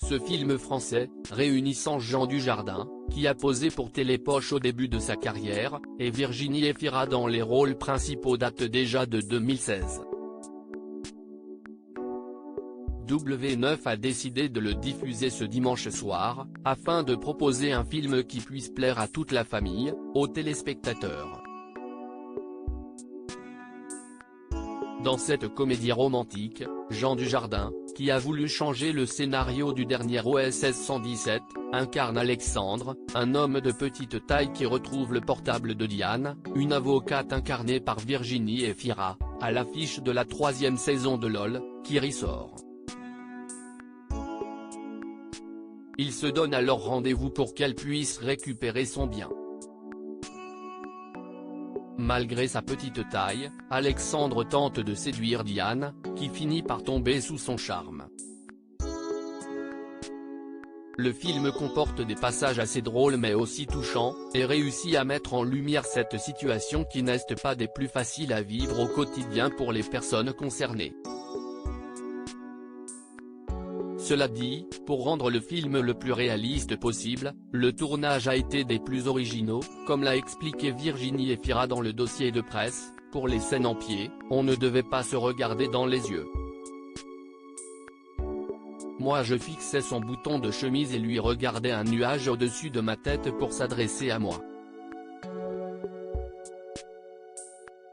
Ce film français, réunissant Jean Dujardin, qui a posé pour Télépoche au début de sa carrière, et Virginie Efira dans les rôles principaux date déjà de 2016. W9 a décidé de le diffuser ce dimanche soir, afin de proposer un film qui puisse plaire à toute la famille, aux téléspectateurs. Dans cette comédie romantique, Jean Dujardin, qui a voulu changer le scénario du dernier OSS 117, incarne Alexandre, un homme de petite taille qui retrouve le portable de Diane, une avocate incarnée par Virginie Efira, à l'affiche de la 3e saison de LOL, qui ressort. Il se donne alors rendez-vous pour qu'elle puisse récupérer son bien. Malgré sa petite taille, Alexandre tente de séduire Diane, qui finit par tomber sous son charme. Le film comporte des passages assez drôles mais aussi touchants, et réussit à mettre en lumière cette situation qui n'est pas des plus faciles à vivre au quotidien pour les personnes concernées. Cela dit, pour rendre le film le plus réaliste possible, le tournage a été des plus originaux, comme l'a expliqué Virginie Efira dans le dossier de presse. Pour les scènes en pied, on ne devait pas se regarder dans les yeux. Moi je fixais son bouton de chemise et lui regardais un nuage au-dessus de ma tête pour s'adresser à moi.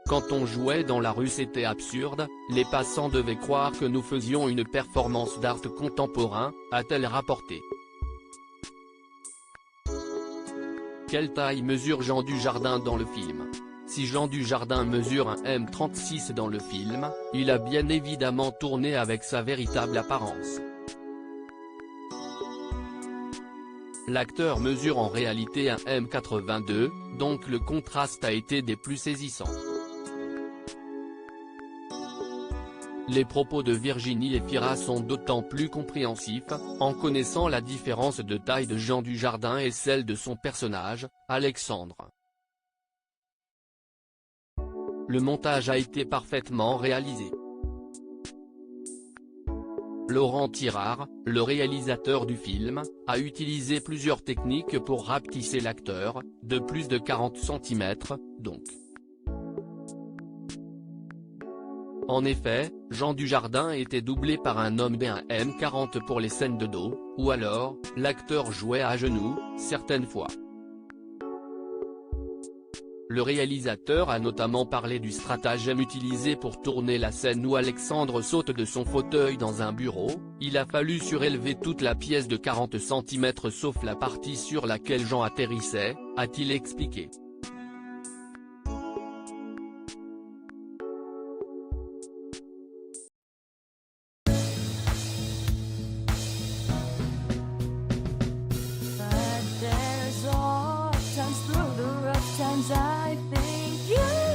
Quand on jouait dans la rue c'était absurde, les passants devaient croire que nous faisions une performance d'art contemporain, a-t-elle rapporté. Quelle taille mesure Jean Dujardin dans le film? Si Jean Dujardin mesure un m36 dans le film, il a bien évidemment tourné avec sa véritable apparence. L'acteur mesure en réalité un m82, donc le contraste a été des plus saisissants. Les propos de Virginie Efira sont d'autant plus compréhensifs, en connaissant la différence de taille de Jean Dujardin et celle de son personnage, Alexandre. Le montage a été parfaitement réalisé. Laurent Tirard, le réalisateur du film, a utilisé plusieurs techniques pour rapetisser l'acteur, de plus de 40 cm, donc. En effet, Jean Dujardin était doublé par un homme d'un m40 pour les scènes de dos, ou alors, l'acteur jouait à genoux, certaines fois. Le réalisateur a notamment parlé du stratagème utilisé pour tourner la scène où Alexandre saute de son fauteuil dans un bureau. Il a fallu surélever toute la pièce de 40 cm sauf la partie sur laquelle Jean atterrissait, a-t-il expliqué. Times through the rough times I think you